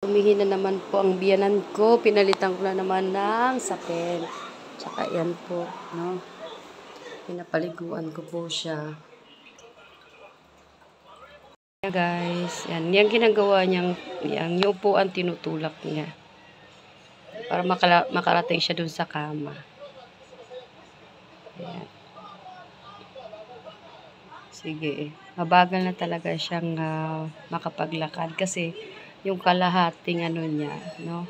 Humihina naman po ang biyanan ko. Pinalitan ko na naman ng sapin. Tsaka yan po, no? Pinapaliguan ko po siya. Yan guys, yan. Yan ginagawa niyang, yung upuan tinutulak niya. Para makarating siya dun sa kama. Ayan. Sige, mabagal na talaga siyang makapaglakad kasi yung kalahating ano niya, no?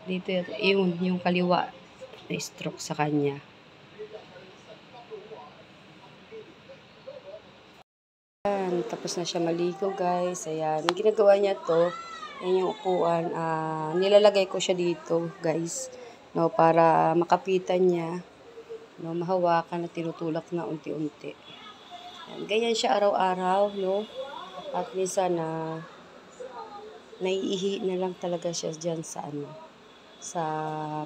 Dito yung kaliwa na stroke sa kanya. Ayan, tapos na siya maligo guys. Ayan, yung ginagawa niya to, yan yung upuan, nilalagay ko siya dito guys, no, para makapitan niya, no, mahawakan at tinutulak na unti-unti. Ganyan siya araw-araw, no? At minsan naiihi na lang talaga siya dyan sa sa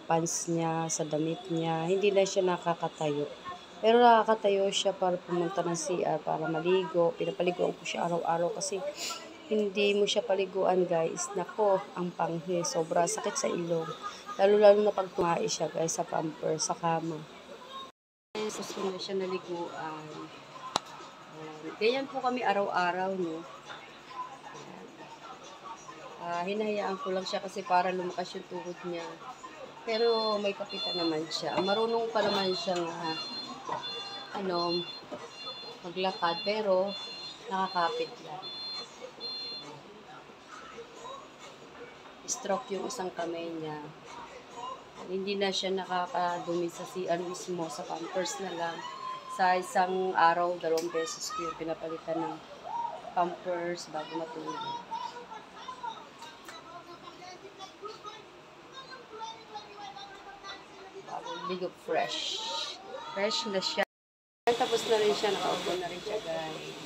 pants niya, sa damit niya. Hindi na siya nakakatayo. Pero nakakatayo siya para pumunta ng CR, para maligo. Pinapaliguan ko siya araw-araw kasi hindi mo siya paliguan guys. Nako, ang panghi. Sobra sakit sa ilong. Lalo-lalo na pag tumae siya guys sa pamper, sa kama. Gusto na siya naliguan. Ganyan po kami araw-araw, no? Hinahayaan ko lang siya kasi para lumakas yung tuhod niya. Pero may kapitan naman siya. Marunong pa naman siyang maglakad, pero nakakapit lang. Stroke yung isang kamay niya. Hindi na siya nakakadumi sa CR mismo, sa pampers na lang. Sa isang araw, 2 beses ko yung pinapalitan ng pampers bago matulog. Bago ligo, fresh. Fresh na siya. Tapos na rin siya, nakaupo na rin siya guys.